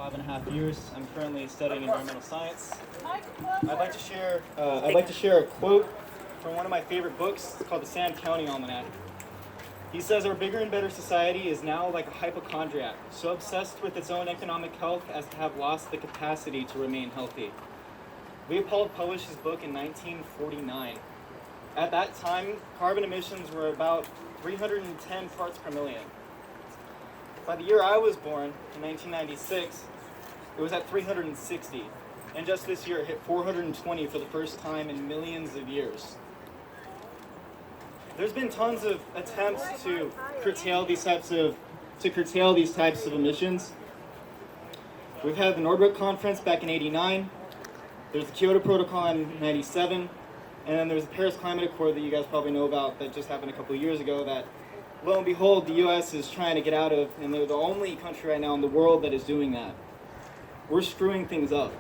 5.5 years. I'm currently studying environmental science. I'd like to share a quote from one of my favorite books. It's called The Sand County Almanac. He says, "Our bigger and better society is now like a hypochondriac, so obsessed with its own economic health as to have lost the capacity to remain healthy." Leopold published his book in 1949. At that time, carbon emissions were about 310 parts per million. By the year I was born, in 1996, it was at 360. And just this year, it hit 420 for the first time in millions of years. There's been tons of attempts to curtail these types of emissions. We've had the Norbrook Conference back in '89. There's the Kyoto Protocol in '97, and then there's the Paris Climate Accord that you guys probably know about that just happened a couple of years ago. That, lo and behold, the U.S. is trying to get out of, and they're the only country right now in the world that is doing that. We're screwing things up.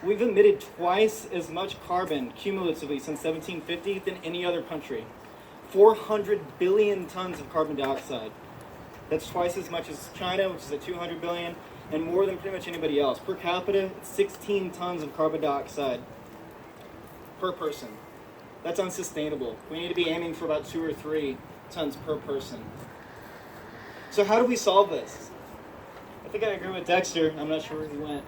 We've emitted twice as much carbon cumulatively since 1750 than any other country. 400 billion tons of carbon dioxide. That's twice as much as China, which is at 200 billion, and more than pretty much anybody else. Per capita, it's 16 tons of carbon dioxide per person. That's unsustainable. We need to be aiming for about 2 or 3 tons per person. So how do we solve this? I think I agree with Dexter. I'm not sure where he went.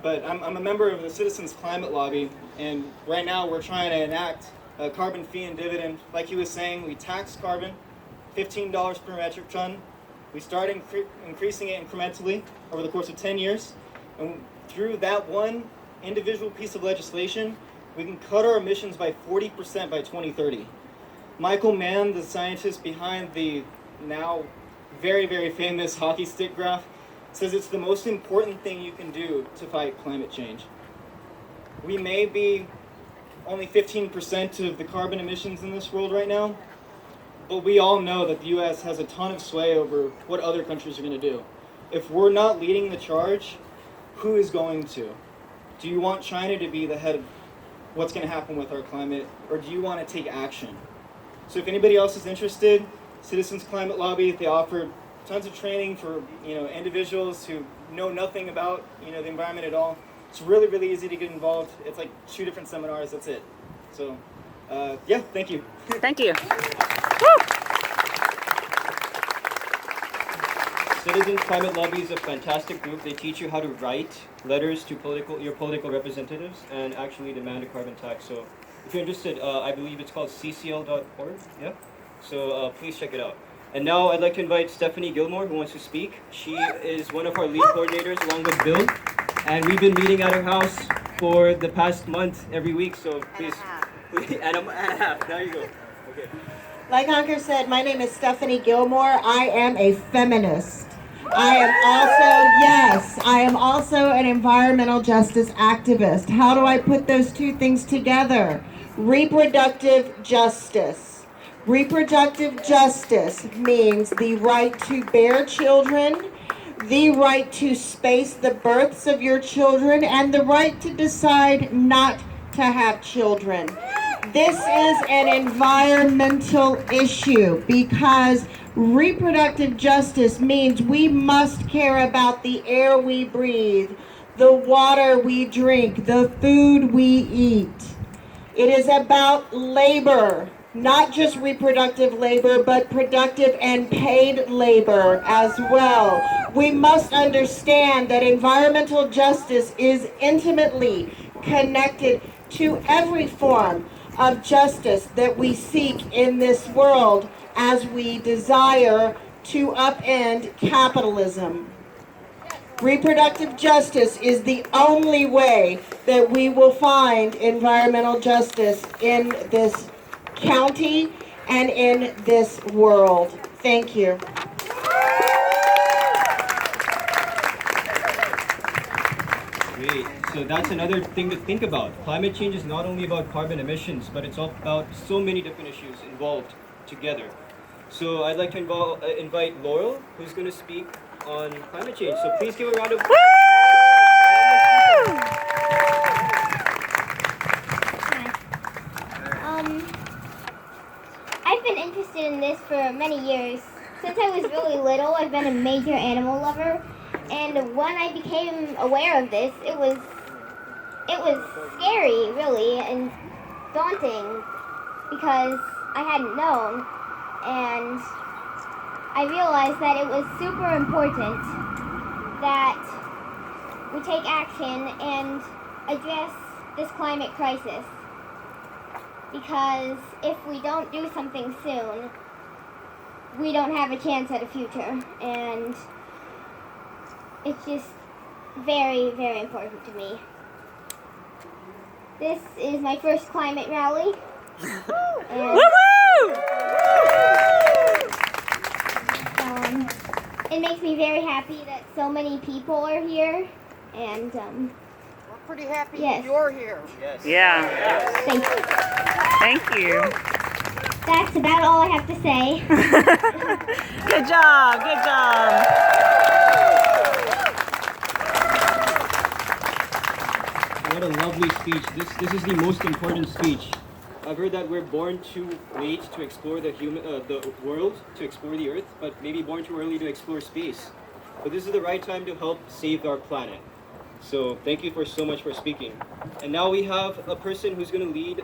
But I'm a member of the Citizens Climate Lobby, and right now we're trying to enact a carbon fee and dividend. Like he was saying, we tax carbon, $15 per metric ton. We start increasing it incrementally over the course of 10 years. And through that one individual piece of legislation, we can cut our emissions by 40% by 2030. Michael Mann, the scientist behind the now very, very famous hockey stick graph, says it's the most important thing you can do to fight climate change. We may be only 15% of the carbon emissions in this world right now, but we all know that the U.S. has a ton of sway over what other countries are going to do. If we're not leading the charge, who is going to? Do you want China to be the head of what's going to happen with our climate, or do you want to take action? So if anybody else is interested, Citizens Climate Lobby, they offer tons of training for individuals who know nothing about the environment at all. It's really, really easy to get involved. It's like 2 different seminars, that's it. So, yeah, thank you. Thank you. Citizens Climate Lobby is a fantastic group. They teach you how to write letters to your political representatives and actually demand a carbon tax. So if you're interested, I believe it's called ccl.org. Yeah? So please check it out. And now I'd like to invite Stephanie Gilmore, who wants to speak. She is one of our lead coordinators along with Bill. And we've been meeting at her house for the past month every week. So please, and a half. There you go. Okay. Like Ankur said, my name is Stephanie Gilmore. I am a feminist. I am also an environmental justice activist. How do I put those 2 things together? Reproductive justice. Reproductive justice means the right to bear children, the right to space the births of your children, and the right to decide not to have children. This is an environmental issue because reproductive justice means we must care about the air we breathe, the water we drink, the food we eat. It is about labor, not just reproductive labor, but productive and paid labor as well. We must understand that environmental justice is intimately connected to every form of justice that we seek in this world as we desire to upend capitalism. Reproductive justice is the only way that we will find environmental justice in this county and in this world. Thank you. Great. So that's another thing to think about. Climate change is not only about carbon emissions, but it's all about so many different issues involved together. So I'd like to invite Laurel, who's going to speak on climate change. So please give a round of applause. I've been interested in this for many years. Since I was really little, I've been a major animal lover. And when I became aware of this, it was scary, really, and daunting because I hadn't known. And I realized that it was super important that we take action and address this climate crisis. Because if we don't do something soon, we don't have a chance at a future. And it's just very, very important to me. This is my first climate rally. And, it makes me very happy that so many people are here. And We're pretty happy yes. you're here. Yes. Yeah. Thank you. Thank you. That's about all I have to say. Good job. Good job. What a lovely speech. This is the most important speech. I've heard that we're born too late to explore the world, to explore the earth, but maybe born too early to explore space. But this is the right time to help save our planet. So thank you so much for speaking. And now we have a person who's going to lead,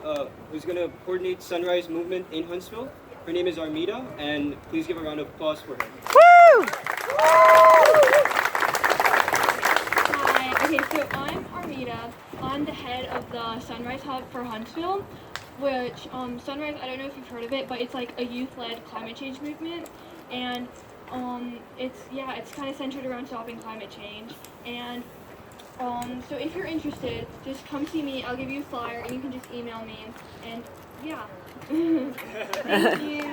who's going to coordinate Sunrise Movement in Huntsville. Her name is Armida, and please give a round of applause for her. Woo! Hi, okay, so I'm Armida. I'm the head of the Sunrise Hub for Huntsville, which, Sunrise, I don't know if you've heard of it, but it's like a youth-led climate change movement, and it's kind of centered around stopping climate change, and so if you're interested, just come see me, I'll give you a flyer, and you can just email me, and yeah. Thank you.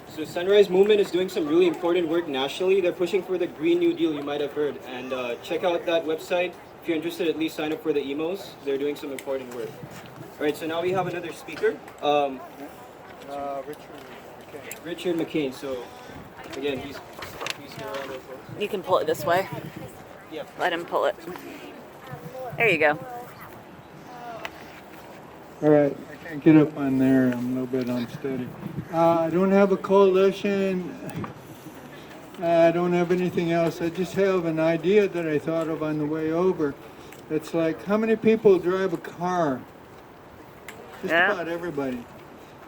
So Sunrise Movement is doing some really important work nationally. They're pushing for the Green New Deal, you might have heard. And check out that website. If you're interested, at least sign up for the emails. They're doing some important work. All right, so now we have another speaker. Richard McCain. So again, he's here around us. You can pull it this way. Yeah. Let him pull it. There you go. All right, I can't get up on there. I'm a little bit unsteady. I don't have a coalition. I don't have anything else. I just have an idea that I thought of on the way over. It's like, how many people drive a car? Just about everybody.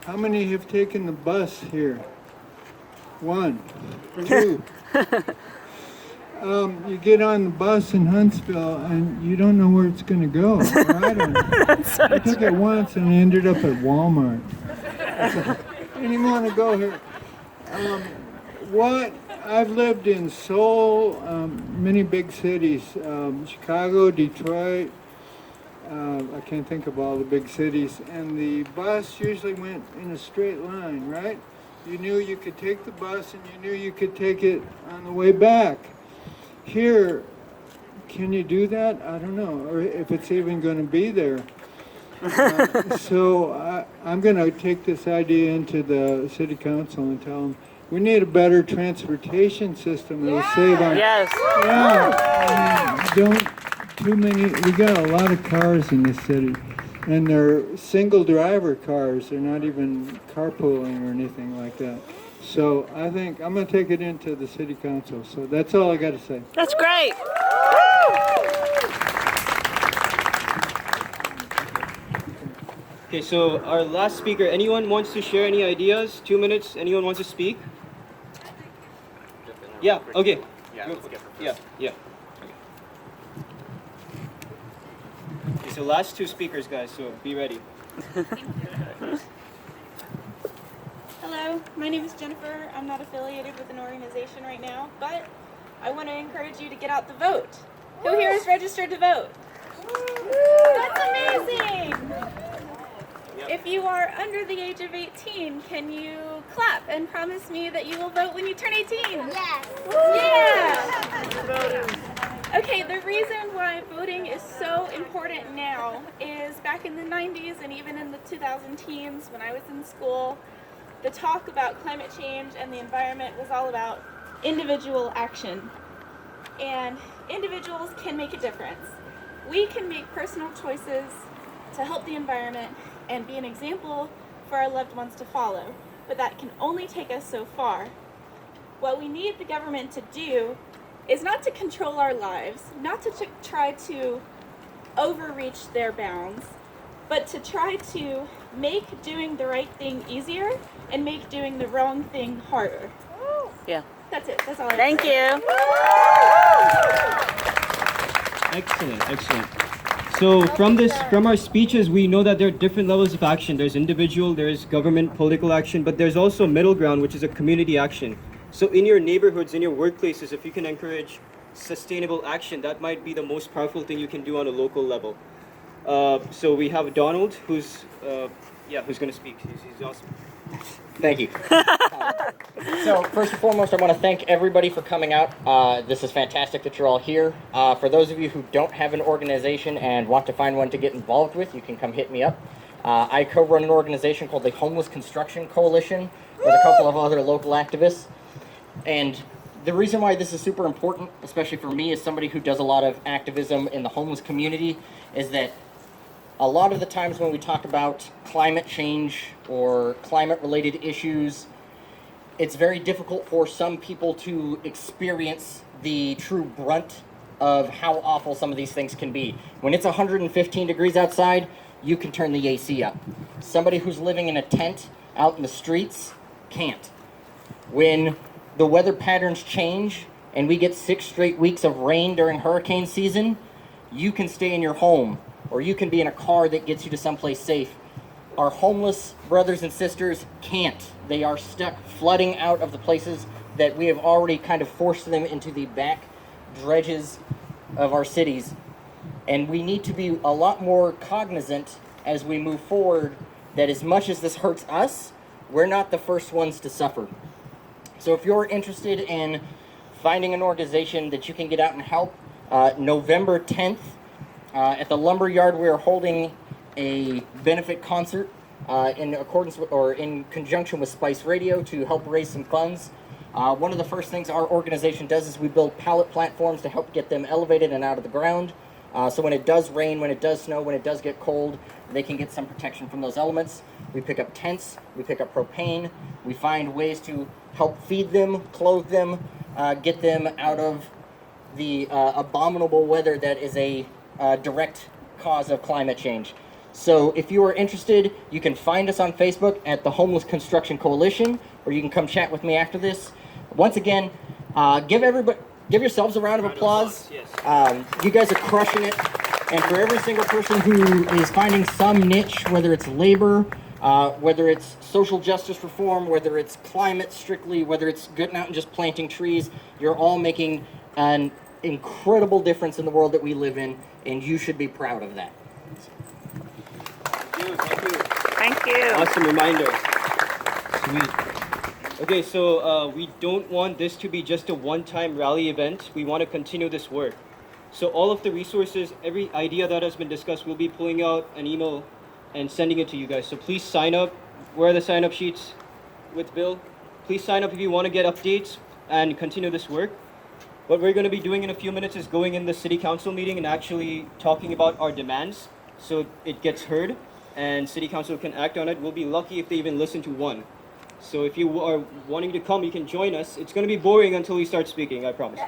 How many have taken the bus here? 1, 2. You get on the bus in Huntsville and you don't know where it's going to go. I don't know. I took it once and I ended up at Walmart. I didn't want to go here. I've lived in Seoul, many big cities, Chicago, Detroit. I can't think of all the big cities. And the bus usually went in a straight line, right? You knew you could take the bus and you knew you could take it on the way back. Here, can you do that? I don't know, or if it's even going to be there. So I'm going to take this idea into the city council and tell them we need a better transportation system that will save on. Yes. Yeah. We got a lot of cars in this city, and they're single driver cars. They're not even carpooling or anything like that. So I think I'm going to take it into the city council. So that's all I got to say. That's great. Okay, so our last speaker, anyone wants to share any ideas? 2 minutes, anyone wants to speak? Yeah, okay. Yeah, let's get her first. Yeah. Okay, so last 2 speakers, guys, so be ready. Hello, my name is Jennifer. I'm not affiliated with an organization right now, but I want to encourage you to get out the vote. Who here is registered to vote? That's amazing! If you are under the age of 18, can you clap and promise me that you will vote when you turn 18? Yes. Yeah! Okay, the reason why voting is so important now is back in the 90s and even in the 2000 teens when I was in school, the talk about climate change and the environment was all about individual action. And individuals can make a difference. We can make personal choices to help the environment and be an example for our loved ones to follow. but that can only take us so far. What we need the government to do is not to control our lives, not to try to overreach their bounds, but to try to make doing the right thing easier and make doing the wrong thing harder. Yeah. That's it. That's all I Thank you. Excellent, excellent. So from our speeches, we know that there are different levels of action. There's individual, there's government, political action, but there's also middle ground, which is a community action. So in your neighborhoods, in your workplaces, if you can encourage sustainable action, that might be the most powerful thing you can do on a local level. So we have Donald, who's going to speak. He's awesome. Thank you. So first and foremost, I want to thank everybody for coming out. This is fantastic that you're all here. For those of you who don't have an organization and want to find one to get involved with, you can come hit me up. I co-run an organization called the Homeless Construction Coalition with a couple of other local activists. And the reason why this is super important, especially for me as somebody who does a lot of activism in the homeless community, is that a lot of the times when we talk about climate change or climate-related issues, it's very difficult for some people to experience the true brunt of how awful some of these things can be. When it's 115 degrees outside, you can turn the AC up. Somebody who's living in a tent out in the streets can't. When the weather patterns change and we get 6 straight weeks of rain during hurricane season, you can stay in your home or you can be in a car that gets you to someplace safe. Our homeless brothers and sisters can't. They are stuck flooding out of the places that we have already kind of forced them into the back dredges of our cities. And we need to be a lot more cognizant as we move forward that as much as this hurts us, we're not the first ones to suffer. So if you're interested in finding an organization that you can get out and help, November 10th at the Lumber Yard, we're holding a benefit concert in accordance with, or in conjunction with Spice Radio to help raise some funds. One of the first things our organization does is we build pallet platforms to help get them elevated and out of the ground. So when it does rain, when it does snow, when it does get cold, they can get some protection from those elements. We pick up tents, we pick up propane, we find ways to help feed them, clothe them, get them out of the abominable weather that is a direct cause of climate change. So if you are interested, you can find us on Facebook at the Homeless Construction Coalition, or you can come chat with me after this. Once again, give yourselves a round of applause. Yes. You guys are crushing it. And for every single person who is finding some niche, whether it's labor, whether it's social justice reform, whether it's climate strictly, whether it's getting out and just planting trees, you're all making an incredible difference in the world that we live in, and you should be proud of that. Thank you. Awesome reminder. Sweet. Okay, so we don't want this to be just a one-time rally event. We want to continue this work. So all of the resources, every idea that has been discussed, we'll be pulling out an email and sending it to you guys. So please sign up. Where are the sign-up sheets with Bill? Please sign up if you want to get updates and continue this work. What we're going to be doing in a few minutes is going in the city council meeting and actually talking about our demands so it gets heard and city council can act on it. We'll be lucky if they even listen to one. So if you are wanting to come, you can join us. It's going to be boring until we start speaking, I promise.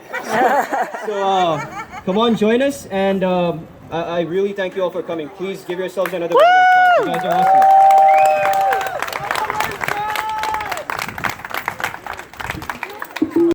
So come on, join us. And I really thank you all for coming. Please give yourselves another round of applause. You guys are awesome.